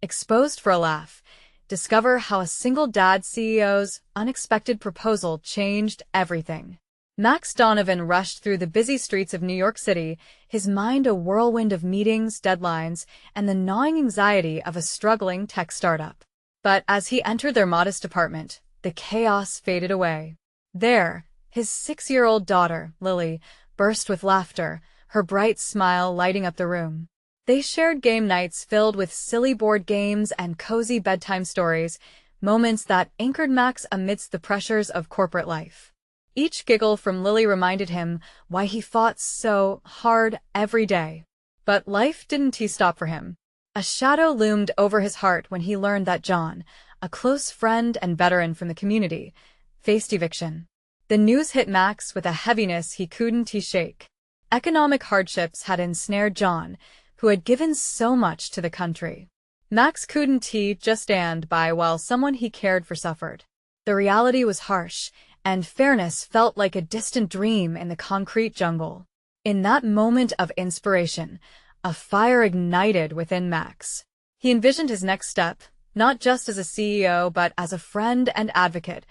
Exposed for a laugh. Discover how a single dad CEO's unexpected proposal changed everything. Max Donovan rushed through the busy streets of New York City, his mind a whirlwind of meetings, deadlines, and the gnawing anxiety of a struggling tech startup. But as he entered their modest apartment, the chaos faded away. There, his 6-year-old daughter, Lily, burst with laughter, her bright smile lighting up the room. They shared game nights filled with silly board games and cozy bedtime stories, moments that anchored Max amidst the pressures of corporate life. Each giggle from Lily reminded him why he fought so hard every day. But life didn't stop for him. A shadow loomed over his heart when he learned that John, a close friend and veteran from the community, faced eviction. The news hit Max with a heaviness he couldn't shake. Economic hardships had ensnared John, who had given so much to the country. Max couldn't just stand by while someone he cared for suffered. The reality was harsh, and fairness felt like a distant dream in the concrete jungle. In that moment of inspiration, a fire ignited within Max. He envisioned his next step, not just as a CEO but as a friend and advocate,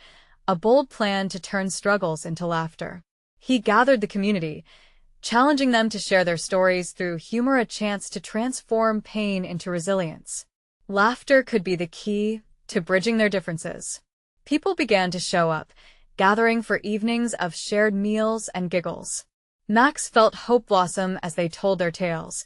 a bold plan to turn struggles into laughter. He gathered the community, challenging them to share their stories through humor, a chance to transform pain into resilience. Laughter could be the key to bridging their differences. People began to show up, gathering for evenings of shared meals and giggles. Max felt hope blossom as they told their tales,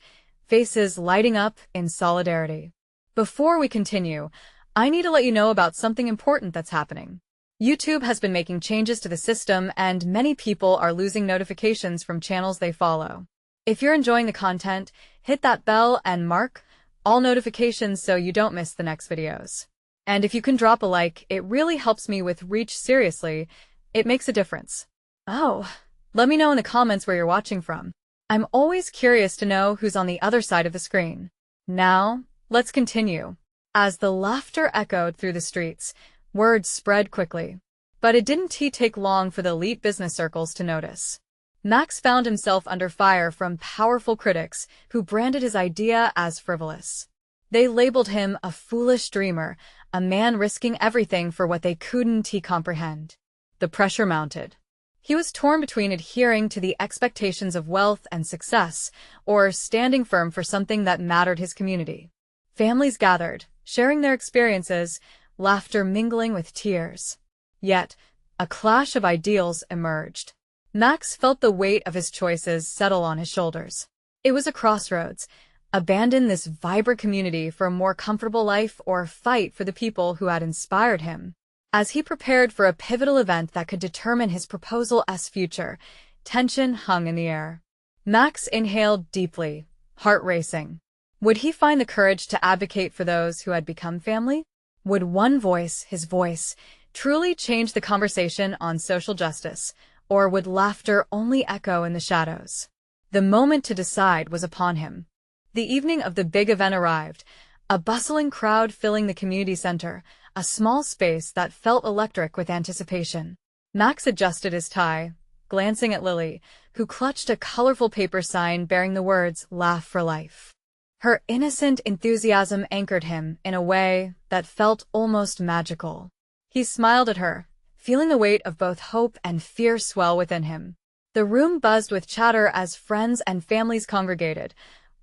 faces lighting up in solidarity. Before we continue, I need to let you know about something important that's happening. YouTube has been making changes to the system, and many people are losing notifications from channels they follow. If you're enjoying the content, hit that bell and mark all notifications so you don't miss the next videos. And if you can drop a like, it really helps me with reach. Seriously, it makes a difference. Oh, let me know in the comments where you're watching from. I'm always curious to know who's on the other side of the screen. Now, let's continue. As the laughter echoed through the streets, word spread quickly. But it didn't take long for the elite business circles to notice. Max found himself under fire from powerful critics who branded his idea as frivolous. They labeled him a foolish dreamer, a man risking everything for what they couldn't comprehend. The pressure mounted. He was torn between adhering to the expectations of wealth and success, or standing firm for something that mattered his community. Families gathered, sharing their experiences, laughter mingling with tears. Yet, a clash of ideals emerged. Max felt the weight of his choices settle on his shoulders. It was a crossroads. Abandon this vibrant community for a more comfortable life, or fight for the people who had inspired him. As he prepared for a pivotal event that could determine his proposal's future, tension hung in the air. Max inhaled deeply, heart racing. Would he find the courage to advocate for those who had become family? Would one voice, his voice, truly change the conversation on social justice, or would laughter only echo in the shadows? The moment to decide was upon him. The evening of the big event arrived, a bustling crowd filling the community center, a small space that felt electric with anticipation. Max adjusted his tie, glancing at Lily, who clutched a colorful paper sign bearing the words, "Laugh for Life." Her innocent enthusiasm anchored him in a way that felt almost magical. He smiled at her, feeling the weight of both hope and fear swell within him. The room buzzed with chatter as friends and families congregated,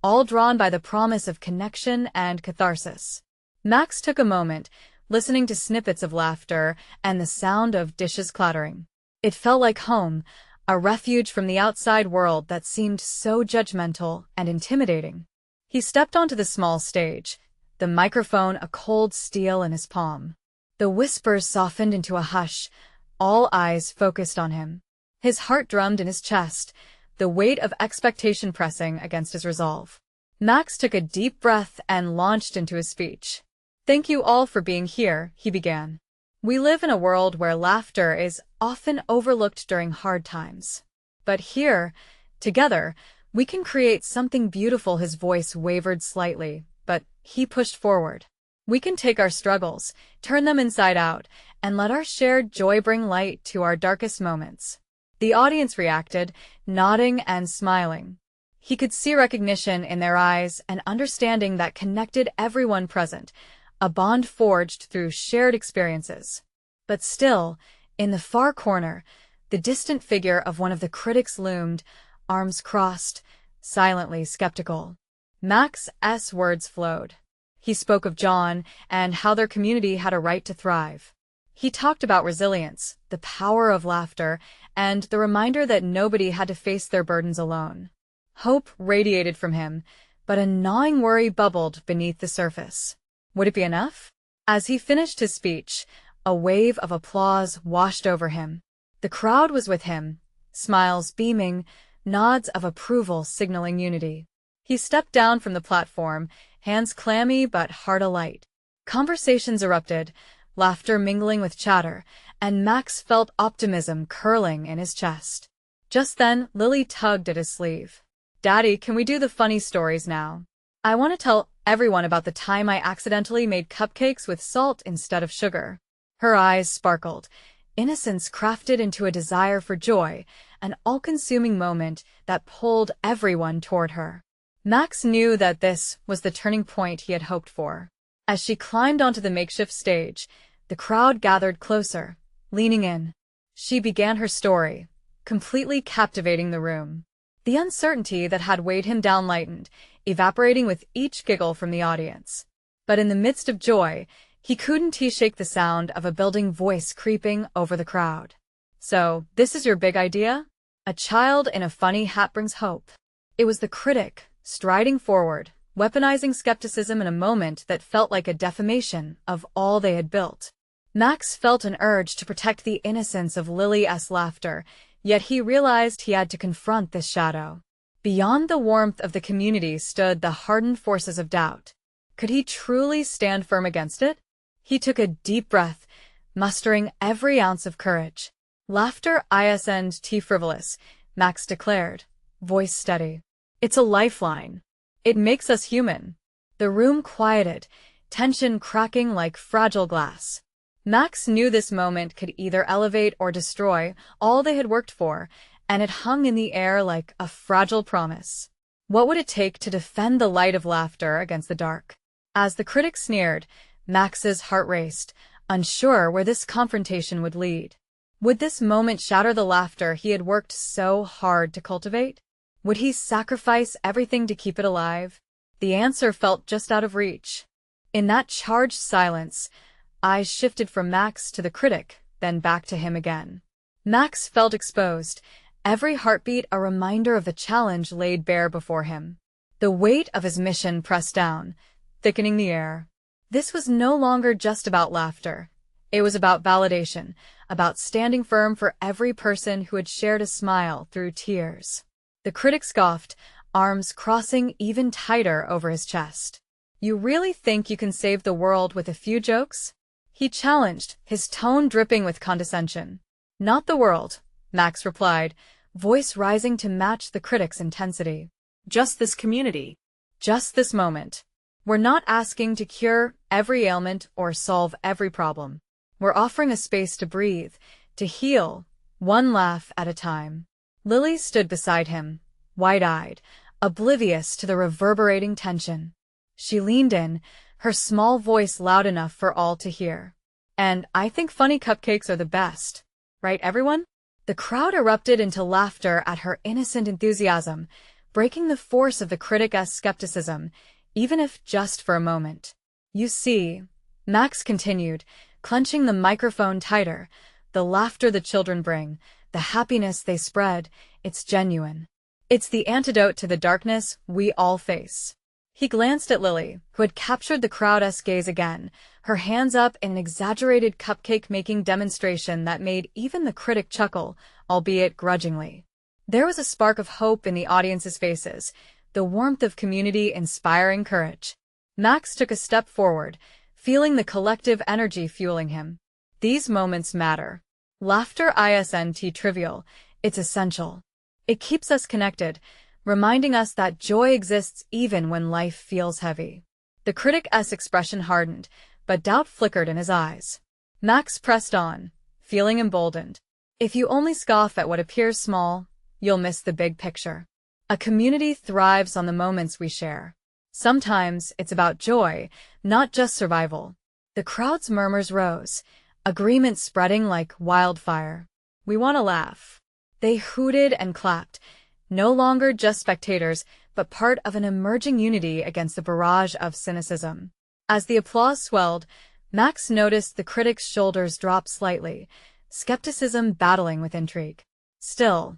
all drawn by the promise of connection and catharsis. Max took a moment, listening to snippets of laughter and the sound of dishes clattering. It felt like home, a refuge from the outside world that seemed so judgmental and intimidating. He stepped onto the small stage, the microphone a cold steel in his palm. The whispers softened into a hush, all eyes focused on him. His heart drummed in his chest, the weight of expectation pressing against his resolve. Max took a deep breath and launched into his speech. "Thank you all for being here," he began. "We live in a world where laughter is often overlooked during hard times. But here, together, we can create something beautiful." His voice wavered slightly, but he pushed forward. "We can take our struggles, turn them inside out, and let our shared joy bring light to our darkest moments." The audience reacted, nodding and smiling. He could see recognition in their eyes and understanding that connected everyone present, a bond forged through shared experiences. But still, in the far corner, the distant figure of one of the critics loomed, arms crossed, silently skeptical. Max's words flowed. He spoke of John and how their community had a right to thrive. He talked about resilience, the power of laughter, and the reminder that nobody had to face their burdens alone. Hope radiated from him, but a gnawing worry bubbled beneath the surface. Would it be enough? As he finished his speech, a wave of applause washed over him. The crowd was with him, smiles beaming, nods of approval signaling unity. He stepped down from the platform, hands clammy but heart alight. Conversations erupted, laughter mingling with chatter, and Max felt optimism curling in his chest. Just then, Lily tugged at his sleeve. "Daddy, can we do the funny stories now? I want to tell everyone about the time I accidentally made cupcakes with salt instead of sugar." Her eyes sparkled, innocence crafted into a desire for joy, an all-consuming moment that pulled everyone toward her. Max knew that this was the turning point he had hoped for. As she climbed onto the makeshift stage, the crowd gathered closer, leaning in. She began her story, completely captivating the room. The uncertainty that had weighed him down lightened, evaporating with each giggle from the audience. But in the midst of joy, he couldn't shake the sound of a building voice creeping over the crowd. "So, this is your big idea? A child in a funny hat brings hope." It was the critic, striding forward, weaponizing skepticism in a moment that felt like a defamation of all they had built. Max felt an urge to protect the innocence of Lily's laughter, yet he realized he had to confront this shadow. Beyond the warmth of the community stood the hardened forces of doubt. Could he truly stand firm against it? He took a deep breath, mustering every ounce of courage. "Laughter isn't frivolous," Max declared, voice steady. "It's a lifeline. It makes us human." The room quieted, tension cracking like fragile glass. Max knew this moment could either elevate or destroy all they had worked for, and it hung in the air like a fragile promise. What would it take to defend the light of laughter against the dark? As the critic sneered, Max's heart raced, unsure where this confrontation would lead. Would this moment shatter the laughter he had worked so hard to cultivate? Would he sacrifice everything to keep it alive? The answer felt just out of reach. In that charged silence, eyes shifted from Max to the critic, then back to him again. Max felt exposed, every heartbeat a reminder of the challenge laid bare before him. The weight of his mission pressed down, thickening the air. This was no longer just about laughter. It was about validation, about standing firm for every person who had shared a smile through tears. The critic scoffed, arms crossing even tighter over his chest. "You really think you can save the world with a few jokes?" He challenged, his tone dripping with condescension. "Not the world," Max replied, voice rising to match the critic's intensity. "Just this community. Just this moment. We're not asking to cure every ailment or solve every problem. We're offering a space to breathe, to heal, one laugh at a time." Lily stood beside him, wide-eyed, oblivious to the reverberating tension. She leaned in, her small voice loud enough for all to hear. "And I think funny cupcakes are the best. Right, everyone?" The crowd erupted into laughter at her innocent enthusiasm, breaking the force of the critic's skepticism, even if just for a moment. "You see," Max continued, clenching the microphone tighter, "the laughter the children bring, the happiness they spread, it's genuine. It's the antidote to the darkness we all face." He glanced at Lily, who had captured the crowd's gaze again, her hands up in an exaggerated cupcake-making demonstration that made even the critic chuckle, albeit grudgingly. There was a spark of hope in the audience's faces, the warmth of community inspiring courage. Max took a step forward, feeling the collective energy fueling him. These moments matter. Laughter isn't trivial, it's essential. It keeps us connected, reminding us that joy exists even when life feels heavy. The critic's expression hardened, but doubt flickered in his eyes. Max pressed on, feeling emboldened. "If you only scoff at what appears small, you'll miss the big picture." A community thrives on the moments we share. Sometimes it's about joy, not just survival. The crowd's murmurs rose, agreement spreading like wildfire. We want to laugh. They hooted and clapped, no longer just spectators, but part of an emerging unity against the barrage of cynicism. As the applause swelled, Max noticed the critic's shoulders drop slightly, skepticism battling with intrigue. Still,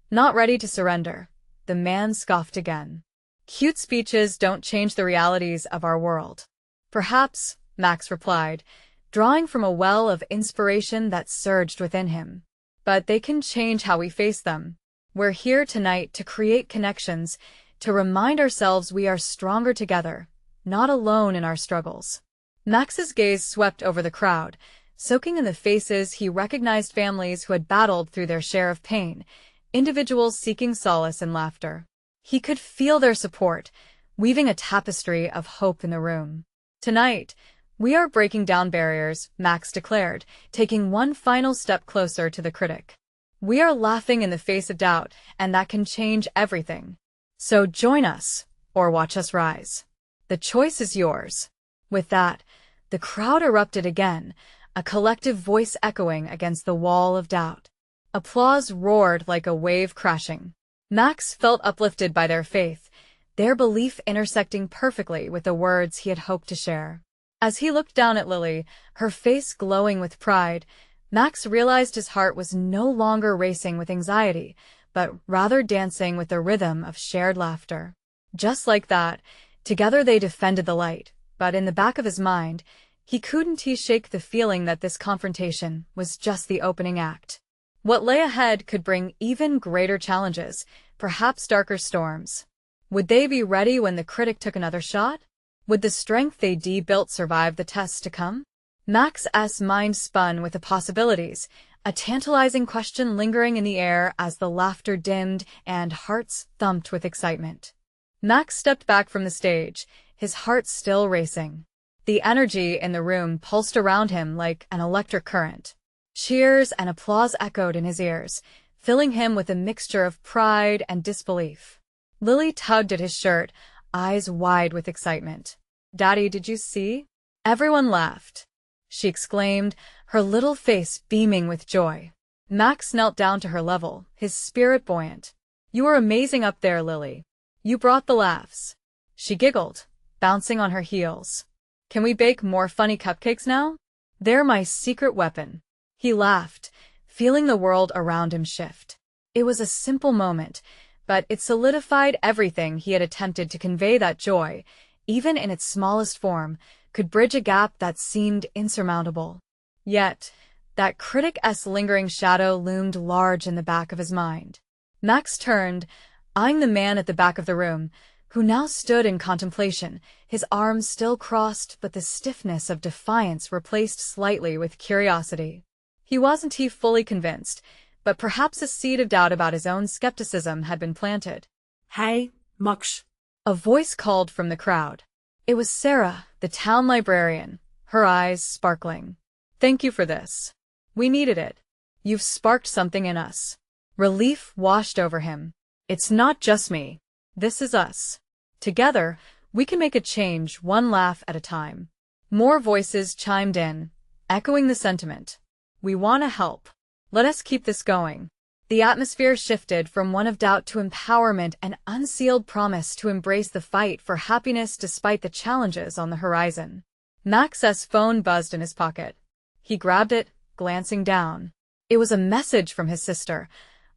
not ready to surrender, the man scoffed again. Cute speeches don't change the realities of our world. Perhaps, Max replied, drawing from a well of inspiration that surged within him. But they can change how we face them. We're here tonight to create connections, to remind ourselves we are stronger together, not alone in our struggles. Max's gaze swept over the crowd, soaking in the faces he recognized families who had battled through their share of pain, individuals seeking solace and laughter. He could feel their support, weaving a tapestry of hope in the room. Tonight, we are breaking down barriers, Max declared, taking one final step closer to the critic. We are laughing in the face of doubt, and that can change everything. So join us, or watch us rise. The choice is yours. With that, the crowd erupted again, a collective voice echoing against the wall of doubt. Applause roared like a wave crashing. Max felt uplifted by their faith, their belief intersecting perfectly with the words he had hoped to share. As he looked down at Lily, her face glowing with pride, Max realized his heart was no longer racing with anxiety, but rather dancing with the rhythm of shared laughter. Just like that, together they defended the light, but in the back of his mind, he couldn't shake the feeling that this confrontation was just the opening act. What lay ahead could bring even greater challenges, perhaps darker storms. Would they be ready when the critic took another shot? Would the strength they'd built survive the tests to come? Max's mind spun with the possibilities, a tantalizing question lingering in the air as the laughter dimmed and hearts thumped with excitement. Max stepped back from the stage, his heart still racing. The energy in the room pulsed around him like an electric current. Cheers and applause echoed in his ears, filling him with a mixture of pride and disbelief. Lily tugged at his shirt, eyes wide with excitement. "Daddy, did you see?" Everyone laughed. She exclaimed, her little face beaming with joy. Max knelt down to her level, his spirit buoyant. "You were amazing up there, Lily. You brought the laughs." She giggled, bouncing on her heels. "Can we bake more funny cupcakes now? They're my secret weapon." He laughed, feeling the world around him shift. It was a simple moment, but it solidified everything he had attempted to convey. That joy, even in its smallest form, could bridge a gap that seemed insurmountable. Yet, that critic's lingering shadow loomed large in the back of his mind. Max turned, eyeing the man at the back of the room, who now stood in contemplation, his arms still crossed but the stiffness of defiance replaced slightly with curiosity. He wasn't fully convinced, but perhaps a seed of doubt about his own skepticism had been planted. "Hey, Max," a voice called from the crowd. It was Sarah, the town librarian, her eyes sparkling. "Thank you for this. We needed it. You've sparked something in us." Relief washed over him. "It's not just me. This is us. Together, we can make a change one laugh at a time." More voices chimed in, echoing the sentiment. "We want to help. Let us keep this going." The atmosphere shifted from one of doubt to empowerment, an unsealed promise to embrace the fight for happiness despite the challenges on the horizon. Max's phone buzzed in his pocket. He grabbed it, glancing down. It was a message from his sister,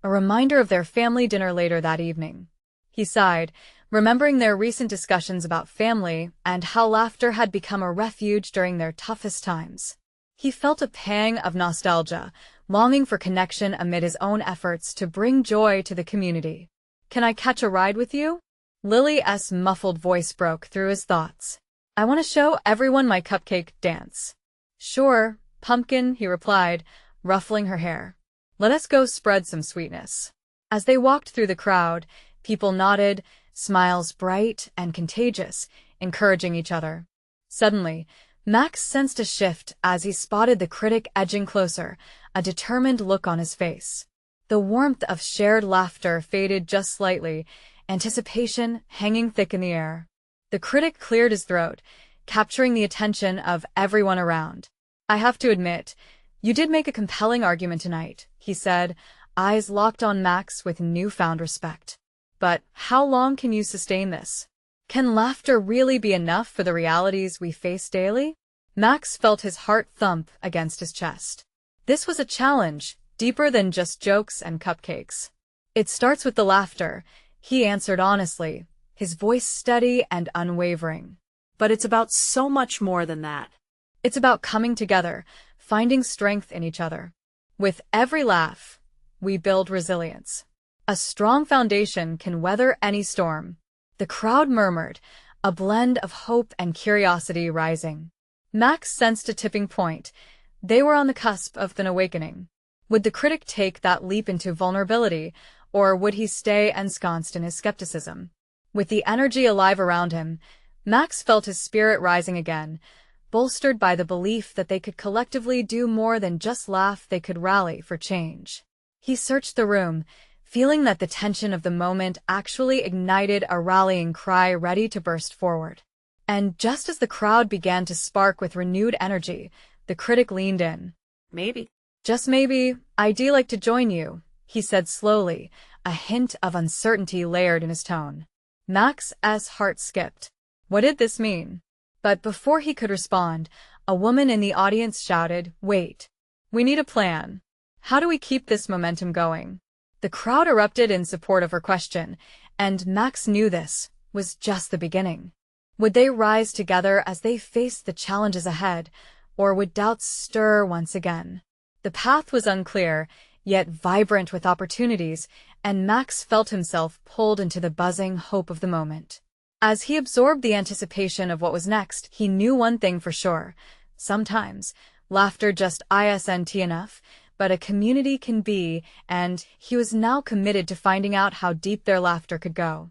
a reminder of their family dinner later that evening. He sighed, remembering their recent discussions about family and how laughter had become a refuge during their toughest times. He felt a pang of nostalgia, longing for connection amid his own efforts to bring joy to the community. "Can I catch a ride with you?" Lily's muffled voice broke through his thoughts. "I want to show everyone my cupcake dance." "Sure, pumpkin," he replied, ruffling her hair. "Let us go spread some sweetness." As they walked through the crowd, people nodded, smiles bright and contagious, encouraging each other. Suddenly, Max sensed a shift as he spotted the critic edging closer, a determined look on his face. The warmth of shared laughter faded just slightly, anticipation hanging thick in the air. The critic cleared his throat, capturing the attention of everyone around. "I have to admit, you did make a compelling argument tonight," he said, eyes locked on Max with newfound respect. "But how long can you sustain this? Can laughter really be enough for the realities we face daily?" Max felt his heart thump against his chest. This was a challenge, deeper than just jokes and cupcakes. "It starts with the laughter," he answered honestly, his voice steady and unwavering. But it's about so much more than that. "It's about coming together, finding strength in each other. With every laugh, we build resilience. A strong foundation can weather any storm." The crowd murmured, a blend of hope and curiosity rising. Max sensed a tipping point. They were on the cusp of an awakening. Would the critic take that leap into vulnerability, or would he stay ensconced in his skepticism? With the energy alive around him, Max felt his spirit rising again, bolstered by the belief that they could collectively do more than just laugh. They could rally for change. He searched the room, feeling that the tension of the moment actually ignited a rallying cry ready to burst forward. And just as the crowd began to spark with renewed energy, the critic leaned in. Maybe. "Just maybe, I'd like to join you," he said slowly, a hint of uncertainty layered in his tone. Max's heart skipped. What did this mean? But before he could respond, a woman in the audience shouted, "Wait. We need a plan. How do we keep this momentum going?" The crowd erupted in support of her question, and Max knew this was just the beginning. Would they rise together as they faced the challenges ahead, or would doubts stir once again? The path was unclear, yet vibrant with opportunities, and Max felt himself pulled into the buzzing hope of the moment. As he absorbed the anticipation of what was next, he knew one thing for sure. Sometimes, laughter just isn't enough, but a community can be, and he was now committed to finding out how deep their laughter could go.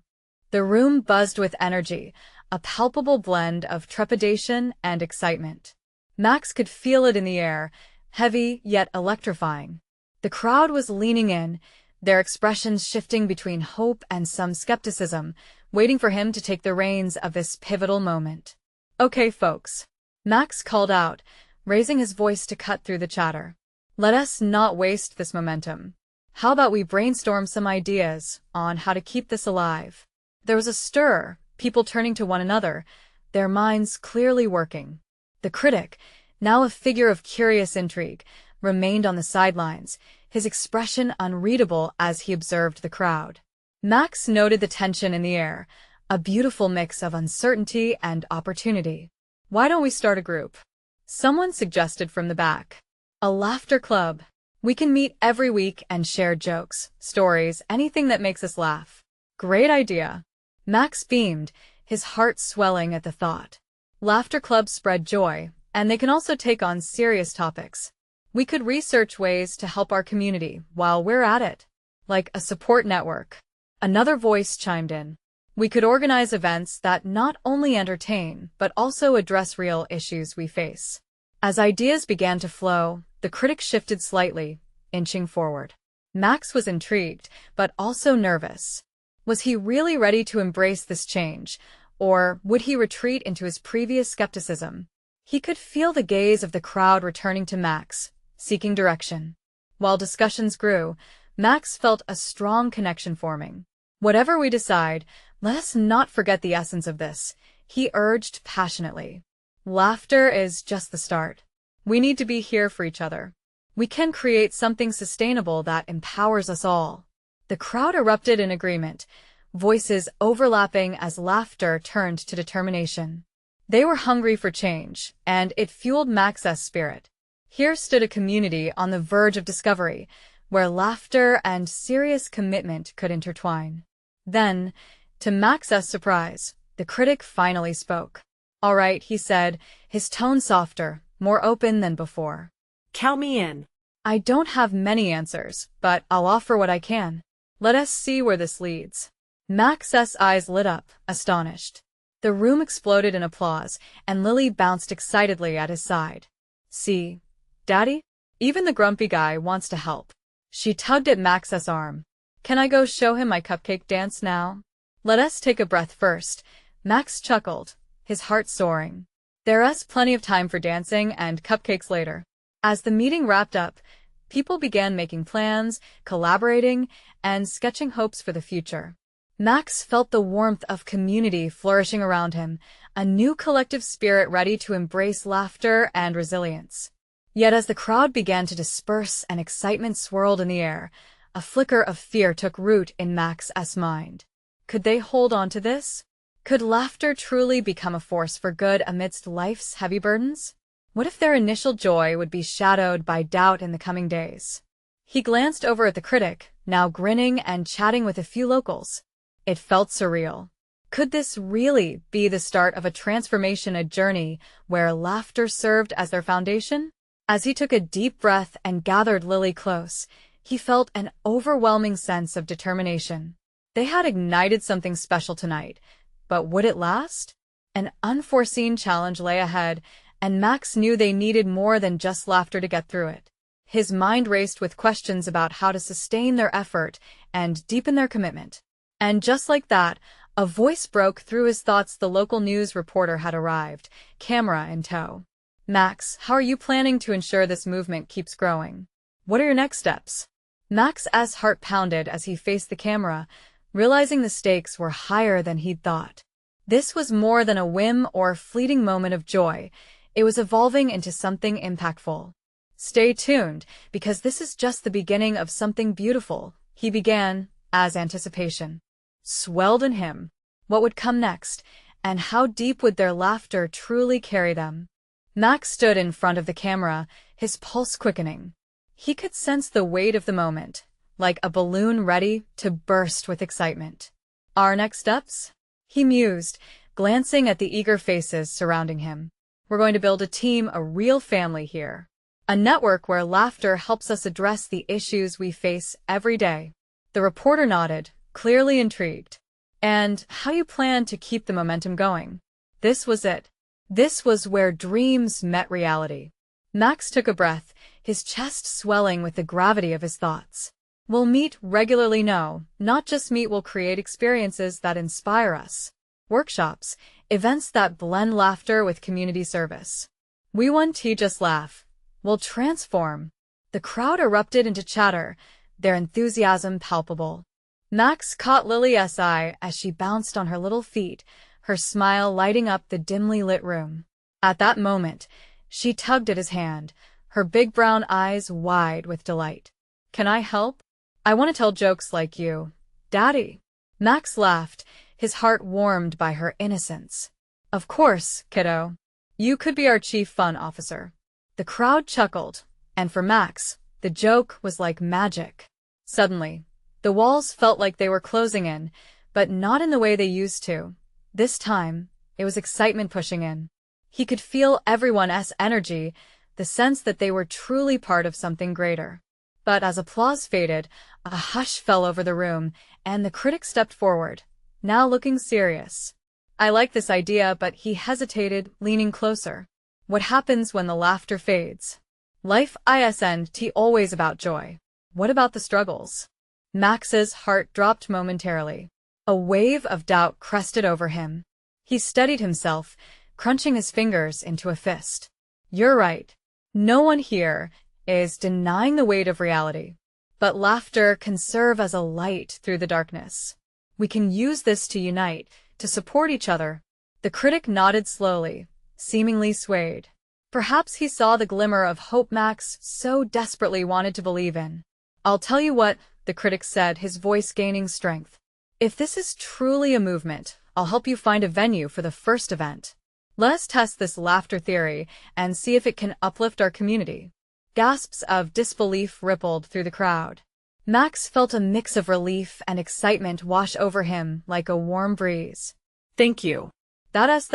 The room buzzed with energy, a palpable blend of trepidation and excitement. Max could feel it in the air, heavy yet electrifying. The crowd was leaning in, their expressions shifting between hope and some skepticism, waiting for him to take the reins of this pivotal moment. "Okay, folks," Max called out, raising his voice to cut through the chatter. "Let us not waste this momentum. How about we brainstorm some ideas on how to keep this alive?" There was a stir, people turning to one another, their minds clearly working. The critic, now a figure of curious intrigue, remained on the sidelines, his expression unreadable as he observed the crowd. Max noted the tension in the air, a beautiful mix of uncertainty and opportunity. "Why don't we start a group?" someone suggested from the back. "A laughter club. We can meet every week and share jokes, stories, anything that makes us laugh." "Great idea." Max beamed, his heart swelling at the thought. Laughter clubs spread joy, and they can also take on serious topics. We could research ways to help our community while we're at it, like a support network. Another voice chimed in. "We could organize events that not only entertain, but also address real issues we face." As ideas began to flow, the critic shifted slightly, inching forward. Max was intrigued, but also nervous. Was he really ready to embrace this change, or would he retreat into his previous skepticism? He could feel the gaze of the crowd returning to Max, seeking direction. While discussions grew, Max felt a strong connection forming. "Whatever we decide, let us not forget the essence of this," he urged passionately. "Laughter is just the start. We need to be here for each other. We can create something sustainable that empowers us all." The crowd erupted in agreement, voices overlapping as laughter turned to determination. They were hungry for change, and it fueled Max's spirit. Here stood a community on the verge of discovery, where laughter and serious commitment could intertwine. Then, to Max's surprise, the critic finally spoke. "All right," he said, his tone softer, more open than before. "Count me in." "I don't have many answers, but I'll offer what I can. Let us see where this leads." Max's eyes lit up, astonished. The room exploded in applause, and Lily bounced excitedly at his side. "See, Daddy? Even the grumpy guy wants to help." She tugged at Max's arm. "Can I go show him my cupcake dance now?" Let us take a breath first. Max chuckled, his heart soaring. There's plenty of time for dancing and cupcakes later. As the meeting wrapped up, people began making plans, collaborating, and sketching hopes for the future. Max felt the warmth of community flourishing around him, a new collective spirit ready to embrace laughter and resilience. Yet as the crowd began to disperse and excitement swirled in the air, a flicker of fear took root in Max's mind. Could they hold on to this? Could laughter truly become a force for good amidst life's heavy burdens? What if their initial joy would be shadowed by doubt in the coming days? He glanced over at the critic, now grinning and chatting with a few locals. It felt surreal. Could this really be the start of a transformation, a journey where laughter served as their foundation? As he took a deep breath and gathered Lily close, he felt an overwhelming sense of determination. They had ignited something special tonight, but would it last? An unforeseen challenge lay ahead, and Max knew they needed more than just laughter to get through it. His mind raced with questions about how to sustain their effort and deepen their commitment. And just like that, a voice broke through his thoughts. The local news reporter had arrived, camera in tow. Max, how are you planning to ensure this movement keeps growing? What are your next steps? Max's heart pounded as he faced the camera, realizing the stakes were higher than he'd thought. This was more than a whim or fleeting moment of joy. It was evolving into something impactful. Stay tuned, because this is just the beginning of something beautiful, he began, as anticipation swelled in him. What would come next, and how deep would their laughter truly carry them? Max stood in front of the camera, his pulse quickening. He could sense the weight of the moment, like a balloon ready to burst with excitement. Our next steps? He mused, glancing at the eager faces surrounding him. We're going to build a team, a real family here. A network where laughter helps us address the issues we face every day. The reporter nodded, clearly intrigued. And how you plan to keep the momentum going? This was it. This was where dreams met reality. Max took a breath, his chest swelling with the gravity of his thoughts. We'll meet regularly. No, not just meet. We'll create experiences that inspire us. Workshops, events that blend laughter with community service. We won't just laugh. We'll transform. The crowd erupted into chatter, their enthusiasm palpable. Max caught Lily's eye as she bounced on her little feet, her smile lighting up the dimly lit room. At that moment, she tugged at his hand, her big brown eyes wide with delight. Can I help? I want to tell jokes like you, Daddy. Max laughed, his heart warmed by her innocence. Of course, kiddo. You could be our chief fun officer. The crowd chuckled, and for Max, the joke was like magic. Suddenly, the walls felt like they were closing in, but not in the way they used to. This time, it was excitement pushing in. He could feel everyone's energy, the sense that they were truly part of something greater. But as applause faded, a hush fell over the room, and the critic stepped forward, now looking serious. I like this idea, but he hesitated, leaning closer. What happens when the laughter fades? Life isn't always about joy. What about the struggles? Max's heart dropped momentarily. A wave of doubt crested over him. He steadied himself, crunching his fingers into a fist. You're right. No one here is denying the weight of reality. But laughter can serve as a light through the darkness. We can use this to unite, to support each other. The critic nodded slowly, seemingly swayed. Perhaps he saw the glimmer of hope Max so desperately wanted to believe in. I'll tell you what, the critic said, his voice gaining strength. If this is truly a movement, I'll help you find a venue for the first event. Let's test this laughter theory and see if it can uplift our community. Gasps of disbelief rippled through the crowd. Max felt a mix of relief and excitement wash over him like a warm breeze. Thank you. That's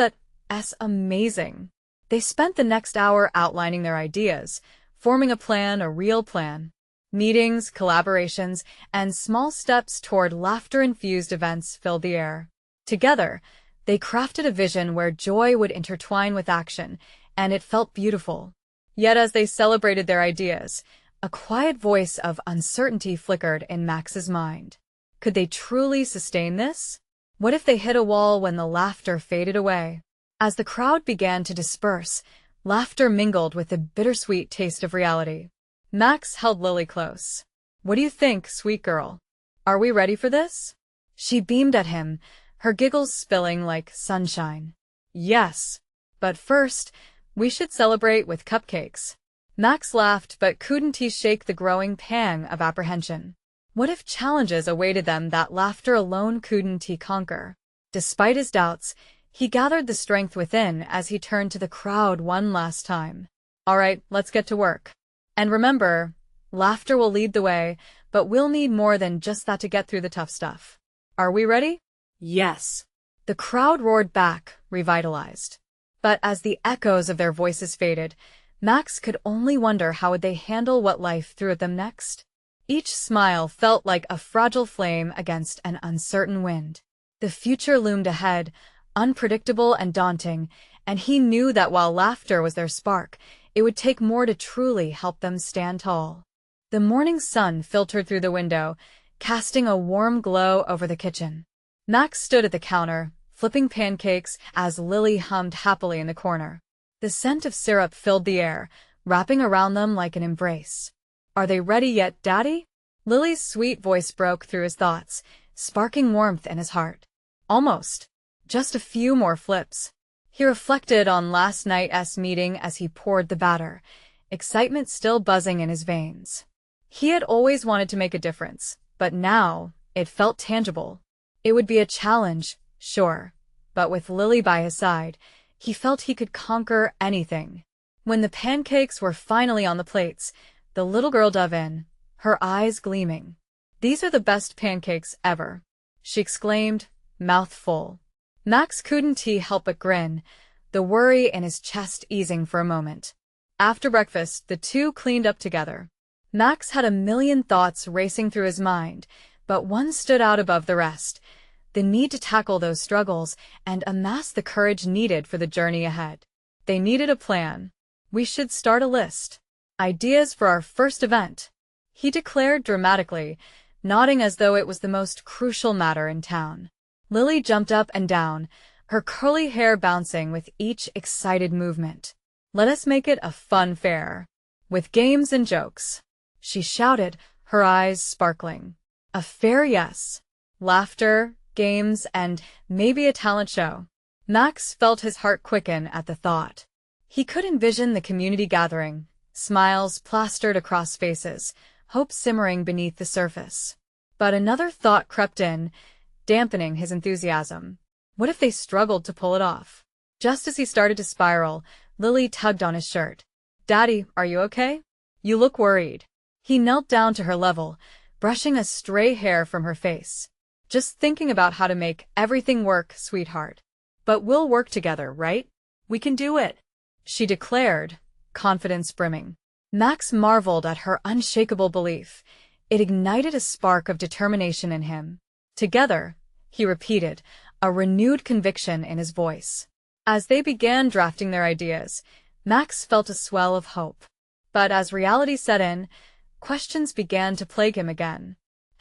amazing. They spent the next hour outlining their ideas, forming a plan, a real plan. Meetings, collaborations, and small steps toward laughter-infused events filled the air. Together, they crafted a vision where joy would intertwine with action, and it felt beautiful. Yet as they celebrated their ideas, a quiet voice of uncertainty flickered in Max's mind. Could they truly sustain this? What if they hit a wall when the laughter faded away? As the crowd began to disperse, laughter mingled with the bittersweet taste of reality. Max held Lily close. "What do you think, sweet girl? Are we ready for this?" She beamed at him, her giggles spilling like sunshine. "Yes. But first, we should celebrate with cupcakes." Max laughed but couldn't he shake the growing pang of apprehension. What if challenges awaited them that laughter alone couldn't he conquer? Despite his doubts, he gathered the strength within as he turned to the crowd one last time. "All right, let's get to work. And remember, laughter will lead the way, but we'll need more than just that to get through the tough stuff. Are we ready?" Yes. The crowd roared back, revitalized. But as the echoes of their voices faded, Max could only wonder how would they handle what life threw at them next. Each smile felt like a fragile flame against an uncertain wind. The future loomed ahead, unpredictable and daunting, and he knew that while laughter was their spark, it would take more to truly help them stand tall. The morning sun filtered through the window, casting a warm glow over the kitchen. Max stood at the counter, flipping pancakes as Lily hummed happily in the corner. The scent of syrup filled the air, wrapping around them like an embrace. "Are they ready yet, Daddy?" Lily's sweet voice broke through his thoughts, sparking warmth in his heart. "Almost. Just a few more flips." He reflected on last night's meeting as he poured the batter, excitement still buzzing in his veins. He had always wanted to make a difference, but now it felt tangible. It would be a challenge, sure, but with Lily by his side, he felt he could conquer anything. When the pancakes were finally on the plates, the little girl dove in, her eyes gleaming. "These are the best pancakes ever," she exclaimed, mouth full. Max couldn't help but grin, the worry in his chest easing for a moment. After breakfast, the two cleaned up together. Max had a million thoughts racing through his mind, but one stood out above the rest: the need to tackle those struggles and amass the courage needed for the journey ahead. They needed a plan. "We should start a list. Ideas for our first event," he declared dramatically, nodding as though it was the most crucial matter in town. Lily jumped up and down, her curly hair bouncing with each excited movement. "Let us make it a fun fair, with games and jokes," she shouted, her eyes sparkling. "A fair, yes. Laughter, games, and maybe a talent show." Max felt his heart quicken at the thought. He could envision the community gathering, smiles plastered across faces, hope simmering beneath the surface. But another thought crept in, dampening his enthusiasm. What if they struggled to pull it off? Just as he started to spiral, Lily tugged on his shirt. "Daddy, are you okay? You look worried." He knelt down to her level, brushing a stray hair from her face. "Just thinking about how to make everything work, sweetheart. But we'll work together, right? We can do it," she declared, confidence brimming. Max marveled at her unshakable belief. It ignited a spark of determination in him. "Together," he repeated, a renewed conviction in his voice. As they began drafting their ideas, Max felt a swell of hope. But as reality set in, questions began to plague him again.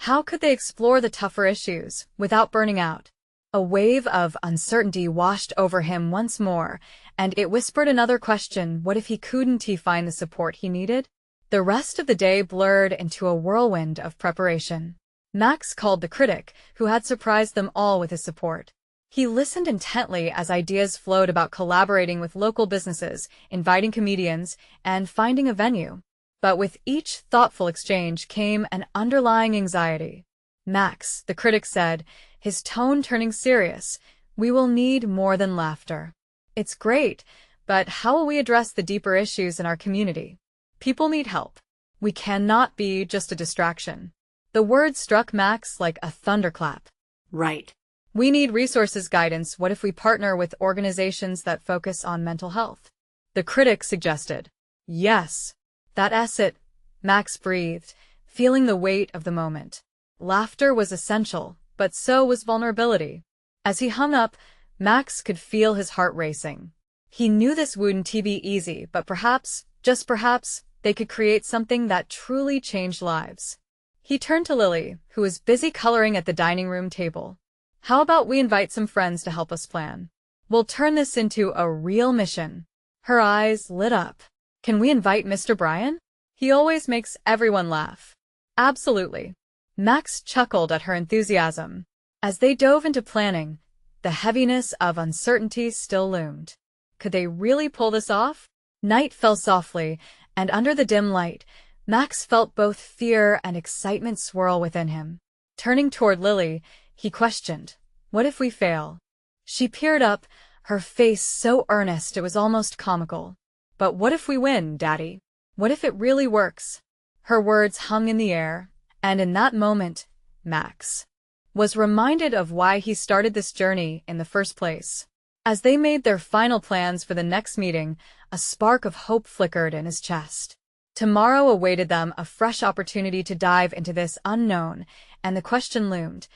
How could they explore the tougher issues without burning out? A wave of uncertainty washed over him once more, and it whispered another question: what if he couldn't find the support he needed? The rest of the day blurred into a whirlwind of preparation. Max called the critic, who had surprised them all with his support. He listened intently as ideas flowed about collaborating with local businesses, inviting comedians, and finding a venue. But with each thoughtful exchange came an underlying anxiety. "Max," the critic said, his tone turning serious, "we will need more than laughter. It's great, but how will we address the deeper issues in our community? People need help. We cannot be just a distraction." The words struck Max like a thunderclap. Right. "We need resources, guidance. What if we partner with organizations that focus on mental health?" the critic suggested. "Yes. That's it," Max breathed, feeling the weight of the moment. Laughter was essential, but so was vulnerability. As he hung up, Max could feel his heart racing. He knew this wouldn't be easy, but perhaps, just perhaps, they could create something that truly changed lives. He turned to Lily, who was busy coloring at the dining room table. How about we invite some friends to help us plan? We'll turn this into a real mission. Her eyes lit up. Can we invite Mr. Bryan? He always makes everyone laugh. Absolutely. Max chuckled at her enthusiasm. As they dove into planning, the heaviness of uncertainty still loomed. Could they really pull this off? Night fell softly, and under the dim light, Max felt both fear and excitement swirl within him. Turning toward Lily, he questioned, "What if we fail?" She peered up, her face so earnest it was almost comical. "But what if we win, Daddy? What if it really works?" Her words hung in the air, and in that moment, Max was reminded of why he started this journey in the first place. As they made their final plans for the next meeting, a spark of hope flickered in his chest. Tomorrow awaited them a fresh opportunity to dive into this unknown, and the question loomed,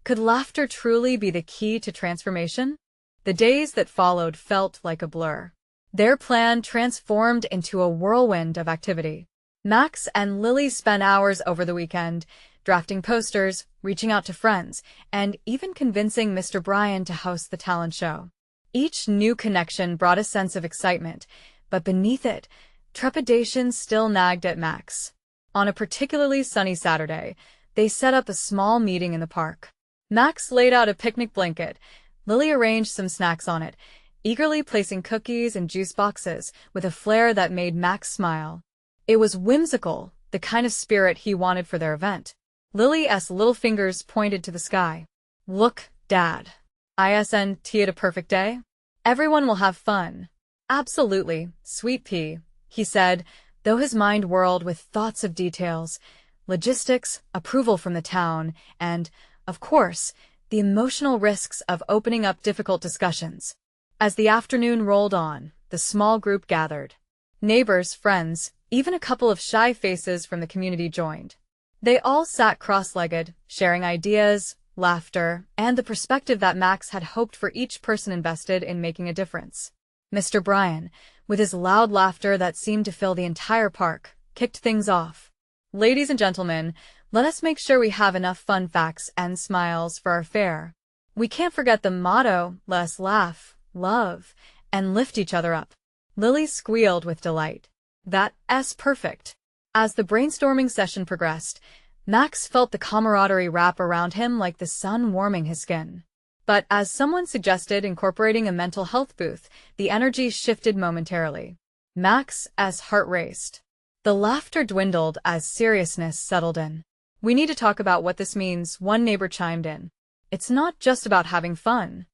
could laughter truly be the key to transformation? The days that followed felt like a blur. Their plan transformed into a whirlwind of activity. Max and Lily spent hours over the weekend, drafting posters, reaching out to friends, and even convincing Mr. Bryan to host the talent show. Each new connection brought a sense of excitement, but beneath it, trepidation still nagged at Max. On a particularly sunny Saturday, they set up a small meeting in the park. Max laid out a picnic blanket. Lily arranged some snacks on it, eagerly placing cookies and juice boxes with a flair that made Max smile. It was whimsical, the kind of spirit he wanted for their event. Lily's little fingers pointed to the sky. "Look, Dad. Isn't it a perfect day? Everyone will have fun." "Absolutely, sweet pea," he said, though his mind whirled with thoughts of details, logistics, approval from the town, and, of course, the emotional risks of opening up difficult discussions. As the afternoon rolled on, the small group gathered. Neighbors, friends, even a couple of shy faces from the community joined. They all sat cross-legged, sharing ideas, laughter, and the perspective that Max had hoped for each person invested in making a difference. Mr. Bryan, with his loud laughter that seemed to fill the entire park, kicked things off. "Ladies and gentlemen, let us make sure we have enough fun facts and smiles for our fair. We can't forget the motto, let's laugh, love, and lift each other up." Lily squealed with delight. "That's perfect." As the brainstorming session progressed, Max felt the camaraderie wrap around him like the sun warming his skin. But as someone suggested incorporating a mental health booth, the energy shifted momentarily. Max's heart raced. The laughter dwindled as seriousness settled in. "We need to talk about what this means," one neighbor chimed in. "It's not just about having fun.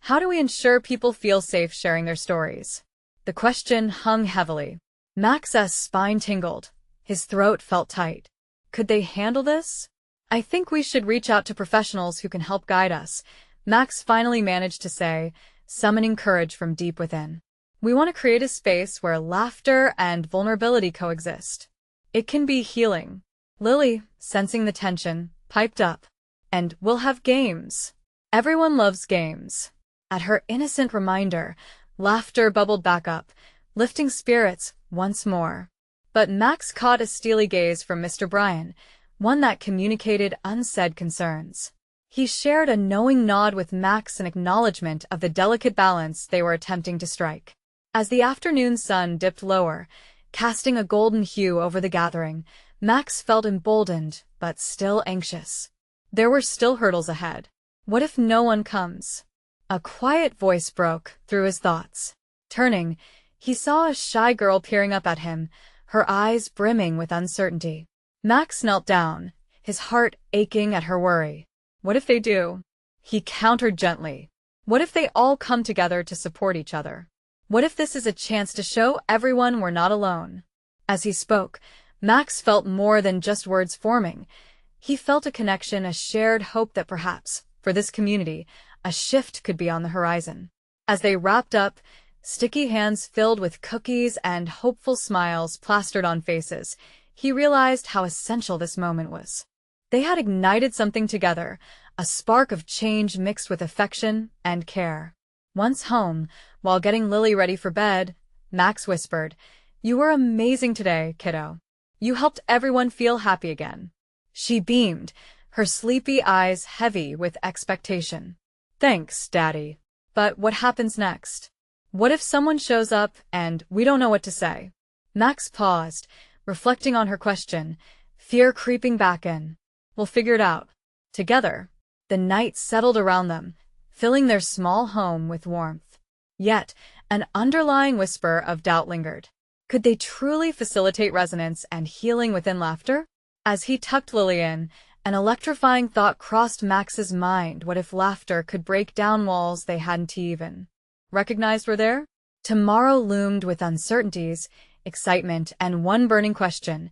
How do we ensure people feel safe sharing their stories?" The question hung heavily. Max's spine tingled. His throat felt tight. Could they handle this? "I think we should reach out to professionals who can help guide us," Max finally managed to say, summoning courage from deep within. "We want to create a space where laughter and vulnerability coexist. It can be healing." Lily, sensing the tension, piped up. "And we'll have games. Everyone loves games." At her innocent reminder, laughter bubbled back up, lifting spirits once more. But Max caught a steely gaze from Mr. Bryan, one that communicated unsaid concerns. He shared a knowing nod with Max in acknowledgement of the delicate balance they were attempting to strike. As the afternoon sun dipped lower, casting a golden hue over the gathering, Max felt emboldened, but still anxious. There were still hurdles ahead. What if no one comes? A quiet voice broke through his thoughts. Turning, he saw a shy girl peering up at him, her eyes brimming with uncertainty. Max knelt down, his heart aching at her worry. What if they do? He countered gently. What if they all come together to support each other? What if this is a chance to show everyone we're not alone? As he spoke, Max felt more than just words forming. He felt a connection, a shared hope that perhaps, for this community, a shift could be on the horizon. As they wrapped up, sticky hands filled with cookies and hopeful smiles plastered on faces, he realized how essential this moment was. They had ignited something together, a spark of change mixed with affection and care. Once home, while getting Lily ready for bed, Max whispered, "You were amazing today, kiddo. You helped everyone feel happy again." She beamed, her sleepy eyes heavy with expectation. Thanks, Daddy. But what happens next? What if someone shows up and we don't know what to say? Max paused, reflecting on her question, fear creeping back in. We'll figure it out. Together. The night settled around them, filling their small home with warmth. Yet, an underlying whisper of doubt lingered. Could they truly facilitate resonance and healing within laughter? As he tucked Lily in, an electrifying thought crossed Max's mind. What if laughter could break down walls they hadn't even recognized were there? Tomorrow loomed with uncertainties, excitement, and one burning question.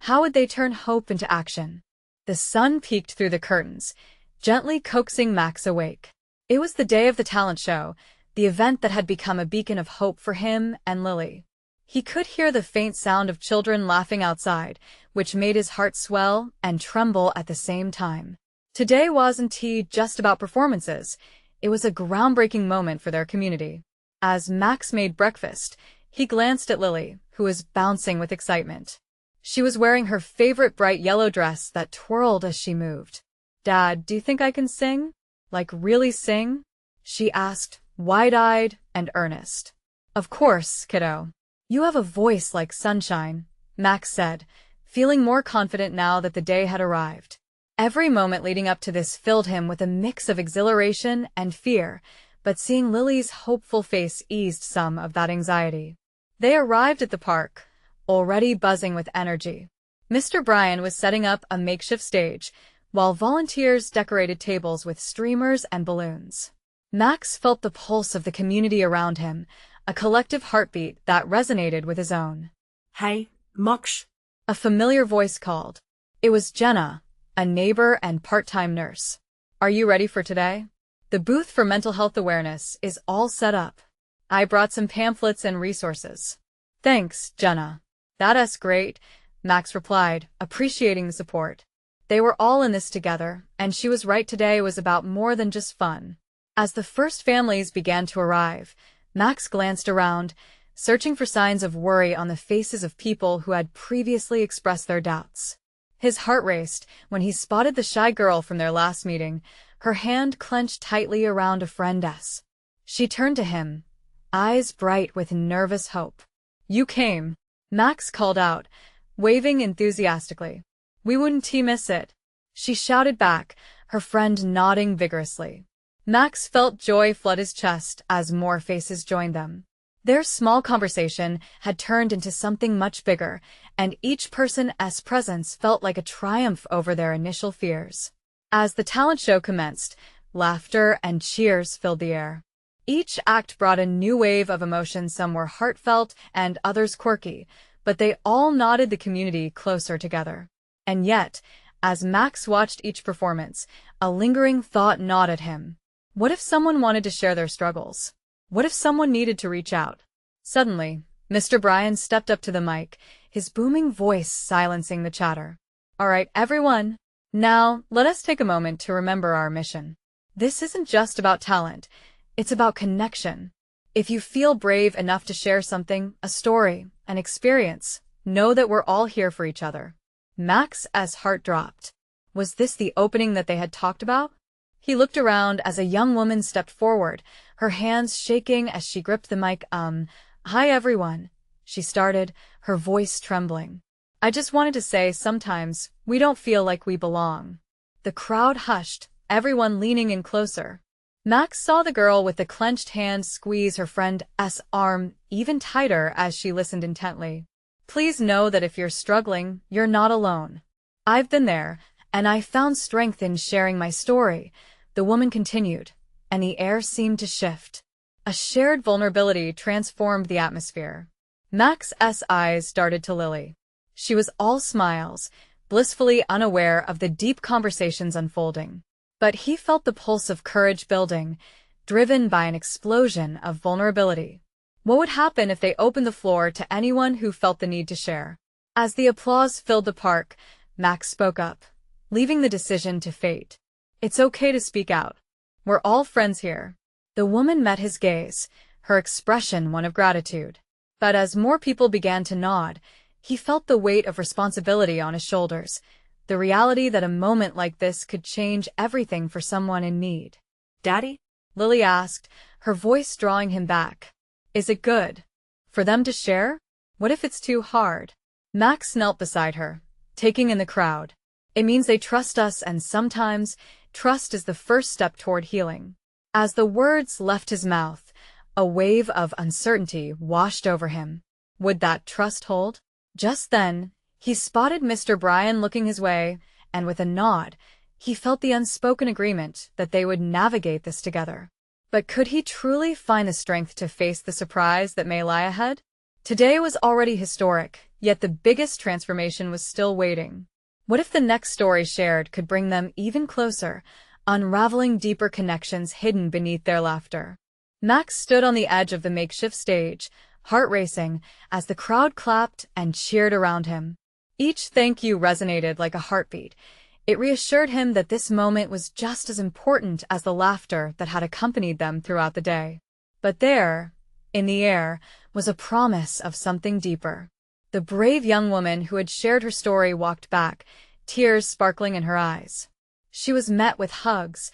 How would they turn hope into action? The sun peeked through the curtains, gently coaxing Max awake. It was the day of the talent show, the event that had become a beacon of hope for him and Lily. He could hear the faint sound of children laughing outside, which made his heart swell and tremble at the same time. Today wasn't just about performances. It was a groundbreaking moment for their community. As Max made breakfast, he glanced at Lily, who was bouncing with excitement. She was wearing her favorite bright yellow dress that twirled as she moved. "Dad, do you think I can sing? Like really sing?" she asked, wide-eyed and earnest. "Of course, kiddo. You have a voice like sunshine," Max said, feeling more confident now that the day had arrived. Every moment leading up to this filled him with a mix of exhilaration and fear, but seeing Lily's hopeful face eased some of that anxiety. They arrived at the park, already buzzing with energy. Mr. Bryan was setting up a makeshift stage, while volunteers decorated tables with streamers and balloons. Max felt the pulse of the community around him, a collective heartbeat that resonated with his own. "Hey, Moksh." A familiar voice called. It was Jenna, a neighbor and part-time nurse. "Are you ready for today? The booth for mental health awareness is all set up. I brought some pamphlets and resources." "Thanks, Jenna. That's great," Max replied, appreciating the support. They were all in this together, and she was right, today was about more than just fun. As the first families began to arrive, Max glanced around, searching for signs of worry on the faces of people who had previously expressed their doubts. His heart raced when he spotted the shy girl from their last meeting, her hand clenched tightly around a friend's. She turned to him, eyes bright with nervous hope. "You came," Max called out, waving enthusiastically. "We wouldn't miss it," she shouted back, her friend nodding vigorously. Max felt joy flood his chest as more faces joined them. Their small conversation had turned into something much bigger, and each person's presence felt like a triumph over their initial fears. As the talent show commenced, laughter and cheers filled the air. Each act brought a new wave of emotion. Some were heartfelt and others quirky, but they all knotted the community closer together. And yet, as Max watched each performance, a lingering thought gnawed at him. What if someone wanted to share their struggles? What if someone needed to reach out? Suddenly, Mr. Bryan stepped up to the mic, his booming voice silencing the chatter. "All right, everyone. Now, let us take a moment to remember our mission. This isn't just about talent. It's about connection. If you feel brave enough to share something, a story, an experience, know that we're all here for each other." Max's heart dropped. Was this the opening that they had talked about? He looked around as a young woman stepped forward, her hands shaking as she gripped the mic. "Hi everyone," she started, her voice trembling. "I just wanted to say sometimes we don't feel like we belong." The crowd hushed, everyone leaning in closer. Max saw the girl with the clenched hand squeeze her friend's arm even tighter as she listened intently. "Please know that if you're struggling, you're not alone. I've been there, and I found strength in sharing my story," the woman continued, and the air seemed to shift. A shared vulnerability transformed the atmosphere. Max's eyes darted to Lily. She was all smiles, blissfully unaware of the deep conversations unfolding. But he felt the pulse of courage building, driven by an explosion of vulnerability. What would happen if they opened the floor to anyone who felt the need to share? As the applause filled the park, Max spoke up, leaving the decision to fate. "It's okay to speak out. We're all friends here." The woman met his gaze, her expression one of gratitude. But as more people began to nod, he felt the weight of responsibility on his shoulders, the reality that a moment like this could change everything for someone in need. Daddy? Lily asked, her voice drawing him back. Is it good? For them to share? What if it's too hard? Max knelt beside her, taking in the crowd. It means they trust us, and sometimes trust is the first step toward healing. As the words left his mouth, a wave of uncertainty washed over him. Would that trust hold? Just then, he spotted Mr. Bryan looking his way, and with a nod, he felt the unspoken agreement that they would navigate this together. But could he truly find the strength to face the surprise that may lie ahead? Today was already historic, yet the biggest transformation was still waiting. What if the next story shared could bring them even closer, unraveling deeper connections hidden beneath their laughter? Max stood on the edge of the makeshift stage, heart racing, as the crowd clapped and cheered around him. Each thank you resonated like a heartbeat. It reassured him that this moment was just as important as the laughter that had accompanied them throughout the day. But there, in the air, was a promise of something deeper. The brave young woman who had shared her story walked back, tears sparkling in her eyes. She was met with hugs,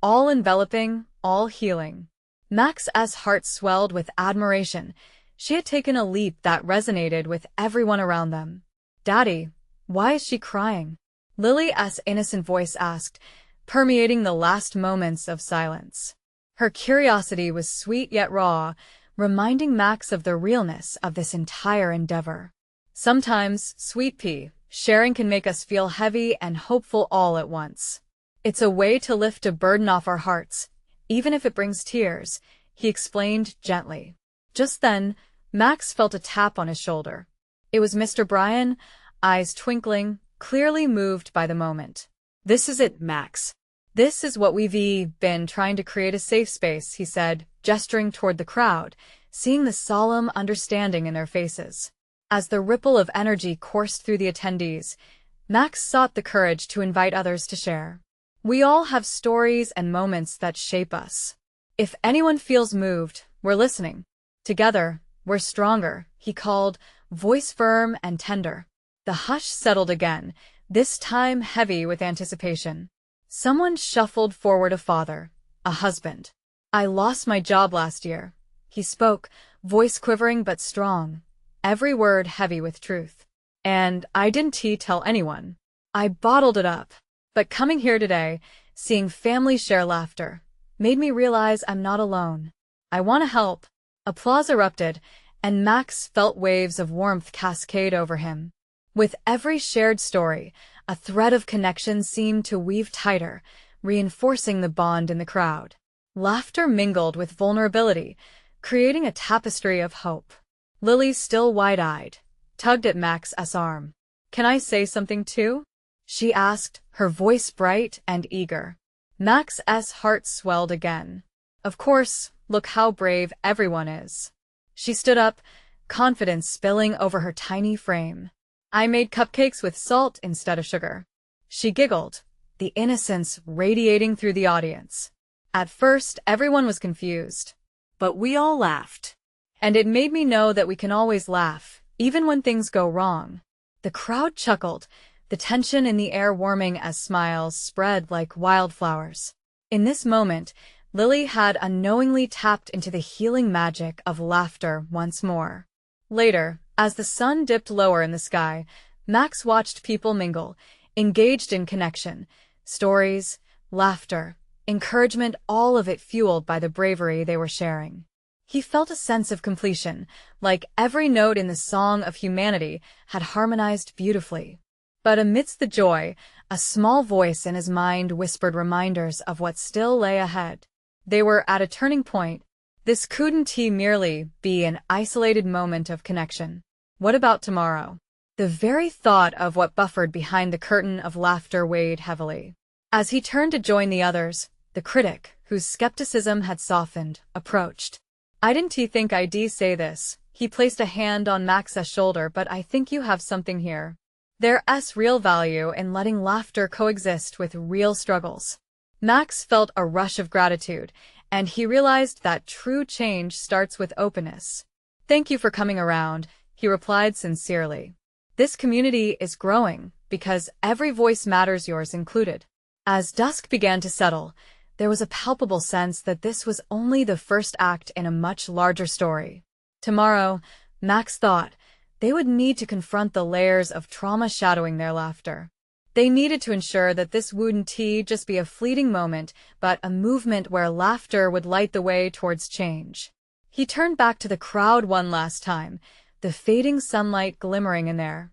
all enveloping, all healing. Max's heart swelled with admiration. She had taken a leap that resonated with everyone around them. Daddy, why is she crying? Lily's innocent voice asked, permeating the last moments of silence. Her curiosity was sweet yet raw, reminding Max of the realness of this entire endeavor. Sometimes, sweet pea, sharing can make us feel heavy and hopeful all at once. It's a way to lift a burden off our hearts, even if it brings tears, he explained gently. Just then, Max felt a tap on his shoulder. It was Mr. Bryan, eyes twinkling, clearly moved by the moment. This is it, Max. This is what we've been trying to create, a safe space, he said, gesturing toward the crowd, seeing the solemn understanding in their faces. As the ripple of energy coursed through the attendees, Max sought the courage to invite others to share. We all have stories and moments that shape us. If anyone feels moved, we're listening. Together, we're stronger, he called, voice firm and tender. The hush settled again, this time heavy with anticipation. Someone shuffled forward, a father, a husband. I lost my job last year, he spoke, voice quivering but strong, every word heavy with truth. And I didn't tell anyone. I bottled it up. But coming here today, seeing families share laughter, made me realize I'm not alone. I want to help. Applause erupted, and Max felt waves of warmth cascade over him. With every shared story, a thread of connection seemed to weave tighter, reinforcing the bond in the crowd. Laughter mingled with vulnerability, creating a tapestry of hope. Lily, still wide-eyed, tugged at Max's arm. Can I say something too? She asked, her voice bright and eager. Max's heart swelled again. Of course, look how brave everyone is. She stood up, confidence spilling over her tiny frame. I made cupcakes with salt instead of sugar. She giggled, the innocence radiating through the audience. At first, everyone was confused. But we all laughed. And it made me know that we can always laugh, even when things go wrong. The crowd chuckled, the tension in the air warming as smiles spread like wildflowers. In this moment, Lily had unknowingly tapped into the healing magic of laughter once more. Later, as the sun dipped lower in the sky, Max watched people mingle, engaged in connection, stories, laughter, encouragement, all of it fueled by the bravery they were sharing. He felt a sense of completion, like every note in the song of humanity had harmonized beautifully. But amidst the joy, a small voice in his mind whispered reminders of what still lay ahead. They were at a turning point. This couldn't merely be an isolated moment of connection. What about tomorrow? The very thought of what buffered behind the curtain of laughter weighed heavily. As he turned to join the others, the critic, whose skepticism had softened, approached. I didn't think I'd say this. He placed a hand on Max's shoulder, but I think you have something here. There's real value in letting laughter coexist with real struggles. Max felt a rush of gratitude, and he realized that true change starts with openness. Thank you for coming around, he replied sincerely. This community is growing because every voice matters, yours included. As dusk began to settle, there was a palpable sense that this was only the first act in a much larger story. Tomorrow, Max thought, they would need to confront the layers of trauma shadowing their laughter. They needed to ensure that this wouldn't just be a fleeting moment, but a movement where laughter would light the way towards change. He turned back to the crowd one last time, the fading sunlight glimmering in their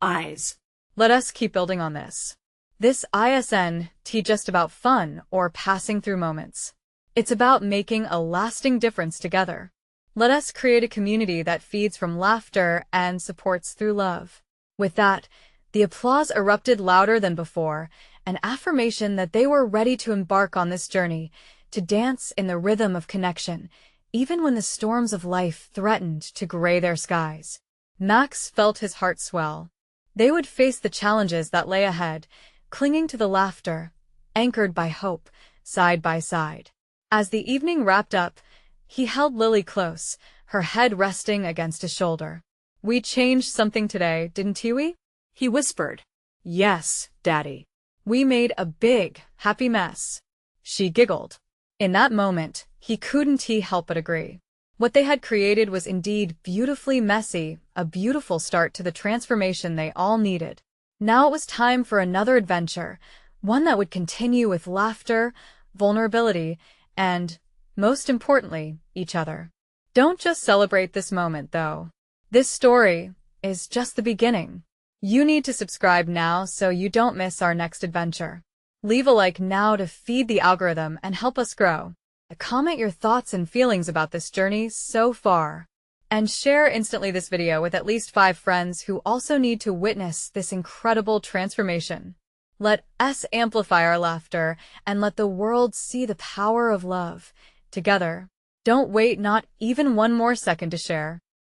eyes. Let us keep building on this. This isn't just about fun or passing through moments. It's about making a lasting difference together. Let us create a community that feeds from laughter and supports through love. With that, the applause erupted louder than before, an affirmation that they were ready to embark on this journey, to dance in the rhythm of connection, even when the storms of life threatened to gray their skies. Max felt his heart swell. They would face the challenges that lay ahead, clinging to the laughter, anchored by hope, side by side. As the evening wrapped up, he held Lily close, her head resting against his shoulder. We changed something today, didn't we? He whispered. Yes, Daddy. We made a big, happy mess. She giggled. In that moment, he couldn't help but agree. What they had created was indeed beautifully messy, a beautiful start to the transformation they all needed. Now it was time for another adventure, one that would continue with laughter, vulnerability, and, most importantly, each other. Don't just celebrate this moment, though. This story is just the beginning. You need to subscribe now so you don't miss our next adventure. Leave a like now to feed the algorithm and help us grow. Comment your thoughts and feelings about this journey so far. And share instantly this video with at least 5 friends who also need to witness this incredible transformation. Let us amplify our laughter and let the world see the power of love. Together. Don't wait not even one more second to share.